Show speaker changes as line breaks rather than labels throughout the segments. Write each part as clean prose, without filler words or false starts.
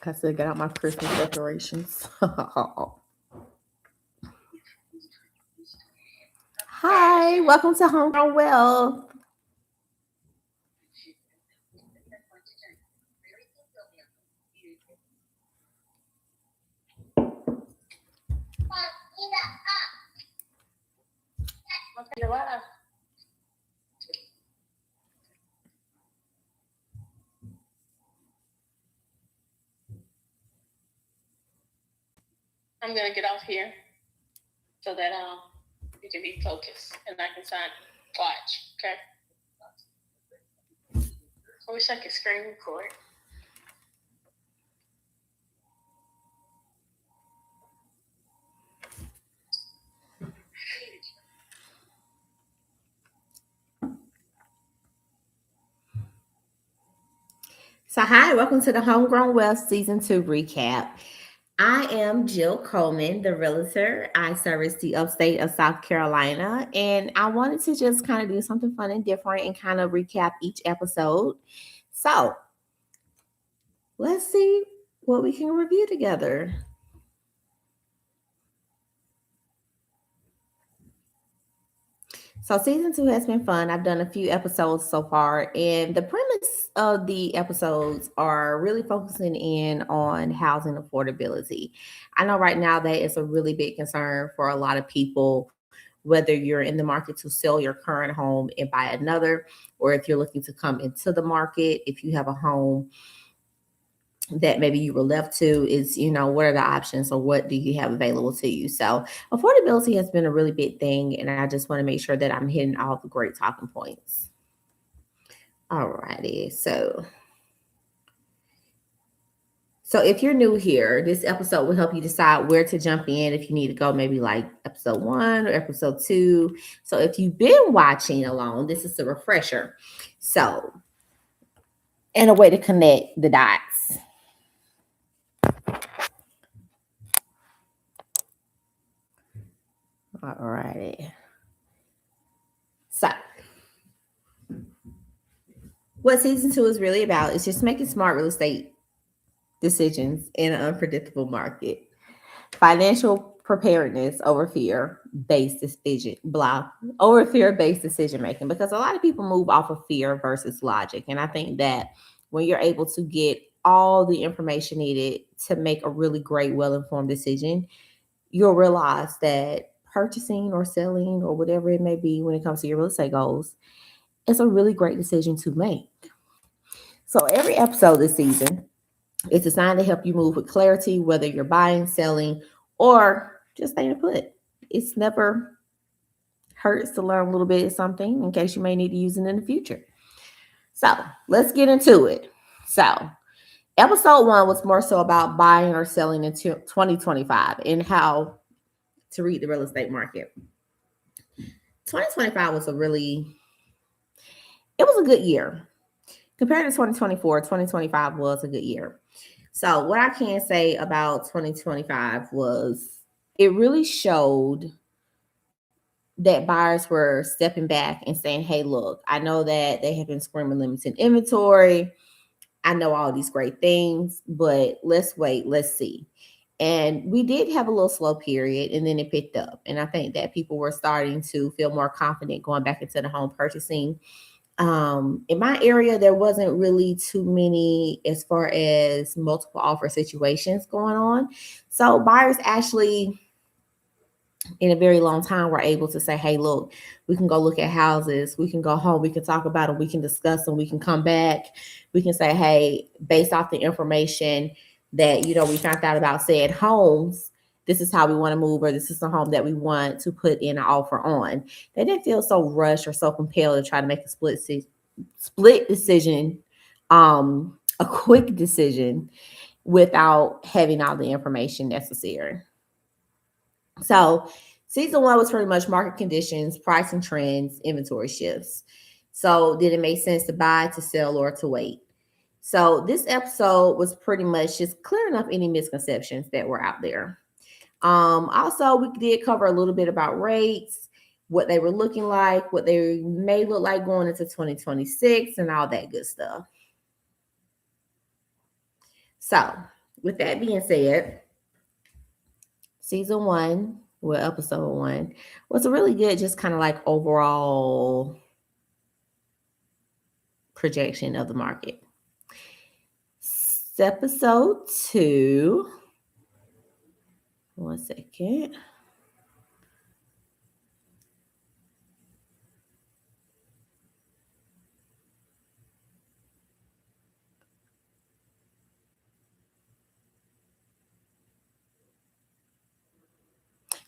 I still got out my Christmas decorations. Hi, welcome to Homegrown Wealth.
I'm gonna get off here so that you can be focused and I can watch. Okay. I wish I could screen record.
So, hi, welcome to the Homegrown Wealth Season 2 recap. I am Jill Coleman, the realtor. I service the upstate of South Carolina, and I wanted to just kind of do something fun and different and kind of recap each episode. So, let's see what we can review together. So, season 2 has been fun. I've done a few episodes so far, and the premise of the episodes are really focusing in on housing affordability. I know right now that is a really big concern for a lot of people, whether you're in the market to sell your current home and buy another, or if you're looking to come into the market, if you have a home that maybe you were left to, is what are the options, or what do you have available to you. So affordability has been a really big thing, and I just want to make sure that I'm hitting all the great talking points. Alrighty, so if you're new here, this episode will help you decide where to jump in, if you need to go maybe like episode 1 or episode 2. So if you've been watching along, this is a refresher, so and a way to connect the dots. All righty. So, what season 2 is really about is just making smart real estate decisions in an unpredictable market. Financial preparedness over fear-based decision, over fear-based decision making, because a lot of people move off of fear versus logic. And I think that when you're able to get all the information needed to make a really great, well-informed decision, you'll realize that purchasing or selling or whatever it may be when it comes to your real estate goals, it's a really great decision to make. So every episode this season is designed to help you move with clarity, whether you're buying, selling, or just staying put. It's never hurts to learn a little bit of something in case you may need to use it in the future. So let's get into it. So episode 1 was more so about buying or selling in 2025 and how to read the real estate market. 2025 was it was a good year. Compared to 2024, 2025 was a good year. So what I can say about 2025 was it really showed that buyers were stepping back and saying, hey, look, I know that they have been screaming limited inventory. I know all these great things, but let's wait, let's see. And we did have a little slow period, and then it picked up. And I think that people were starting to feel more confident going back into the home purchasing. In my area, there wasn't really too many as far as multiple offer situations going on. So buyers actually, in a very long time, were able to say, hey, look, we can go look at houses, we can go home, we can talk about them, we can discuss them, we can come back, we can say, hey, based off the information that we found out about said homes, this is how we want to move, or this is the home that we want to put in an offer on. They didn't feel so rushed or so compelled to try to make a split decision, a quick decision, without having all the information necessary. So season 1 was pretty much market conditions, pricing trends, inventory shifts. So did it make sense to buy, to sell, or to wait? So this episode was pretty much just clearing up any misconceptions that were out there. Also, we did cover a little bit about rates, what they were looking like, what they may look like going into 2026, and all that good stuff. So with that being said, season one, well, episode one, was a really good, just kind of like overall projection of the market. Episode two, one second.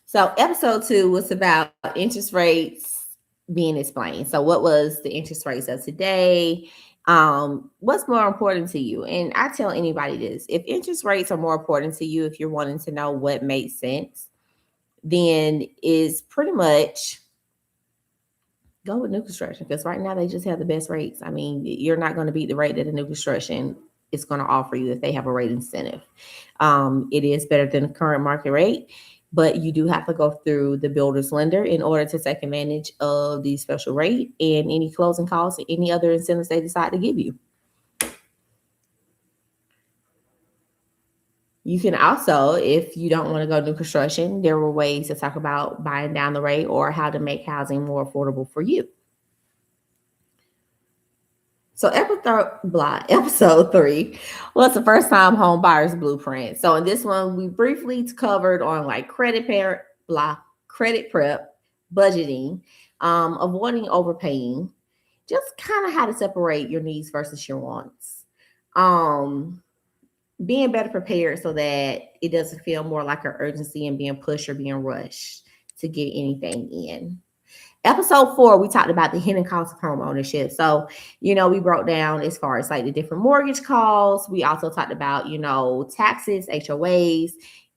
So, episode two was about interest rates being explained. So, what was the interest rates of today? What's more important to you? And I tell anybody this: if interest rates are more important to you, if you're wanting to know what makes sense, then is pretty much go with new construction, because right now they just have the best rates. I mean, you're not going to beat the rate that a new construction is going to offer you if they have a rate incentive. It is better than the current market rate, but you do have to go through the builder's lender in order to take advantage of the special rate and any closing costs and any other incentives they decide to give you. You can also, if you don't want to go new construction, there were ways to talk about buying down the rate or how to make housing more affordable for you. So episode three was the first time home buyers blueprint. So in this one, we briefly covered on like credit prep, budgeting, avoiding overpaying, just kind of how to separate your needs versus your wants. Being better prepared so that it doesn't feel more like an urgency and being pushed or being rushed to get anything in. Episode 4, we talked about the hidden costs of home ownership. So, we broke down as far as like the different mortgage costs. We also talked about, taxes, HOAs,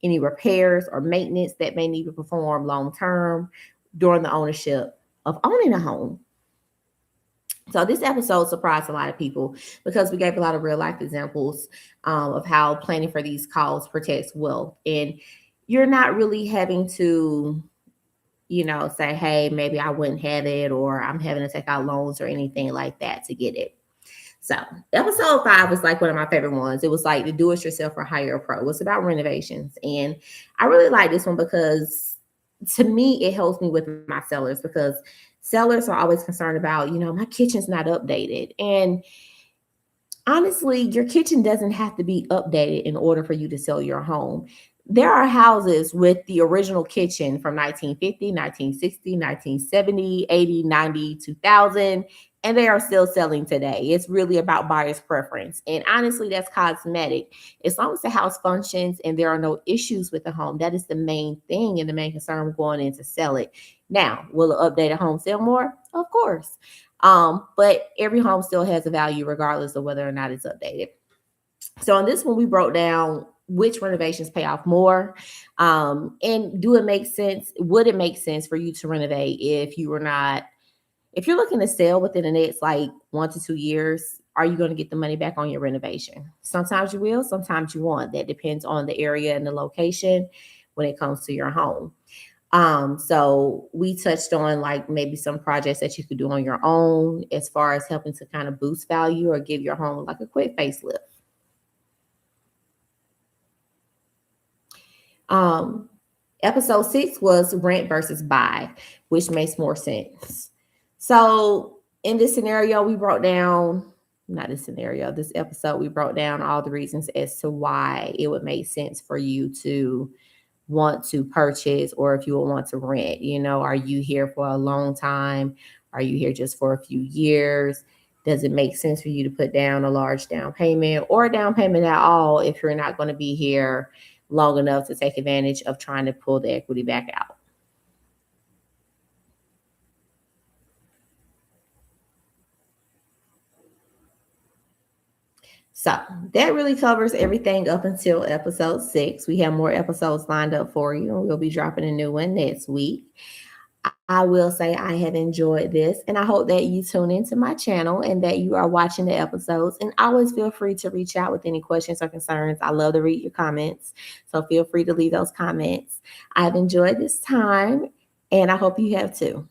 any repairs or maintenance that may need to perform long term during the ownership of owning a home. So this episode surprised a lot of people because we gave a lot of real life examples of how planning for these costs protects wealth. And you're not really having to say, hey, maybe I wouldn't have it, or I'm having to take out loans or anything like that to get it. So episode 5 was like one of my favorite ones. It was like the do it yourself or hire a pro. It was about renovations. And I really like this one because to me, it helps me with my sellers, because sellers are always concerned about, my kitchen's not updated. And honestly, your kitchen doesn't have to be updated in order for you to sell your home. There are houses with the original kitchen from 1950, 1960, 1970, 80, 90, 2000, and they are still selling today. It's really about buyer's preference. And honestly, that's cosmetic. As long as the house functions and there are no issues with the home, that is the main thing and the main concern going in to sell it. Now, will an updated home sell more? Of course. But every home still has a value regardless of whether or not it's updated. So on this one, we broke down which renovations pay off more, and do it make sense? Would it make sense for you to renovate if you're looking to sell within the next like 1 to 2 years? Are you going to get the money back on your renovation? Sometimes you will, sometimes you won't. That depends on the area and the location when it comes to your home. So we touched on like maybe some projects that you could do on your own as far as helping to kind of boost value or give your home like a quick facelift. Episode 6 was rent versus buy, which makes more sense. So in this scenario, this episode, we broke down all the reasons as to why it would make sense for you to want to purchase, or if you would want to rent. Are you here for a long time? Are you here just for a few years? Does it make sense for you to put down a large down payment or a down payment at all if you're not going to be here long enough to take advantage of trying to pull the equity back out? So that really covers everything up until episode 6. We have more episodes lined up for you, and we'll be dropping a new one next week. I will say I have enjoyed this, and I hope that you tune into my channel and that you are watching the episodes. And always feel free to reach out with any questions or concerns. I love to read your comments, so feel free to leave those comments. I've enjoyed this time, and I hope you have too.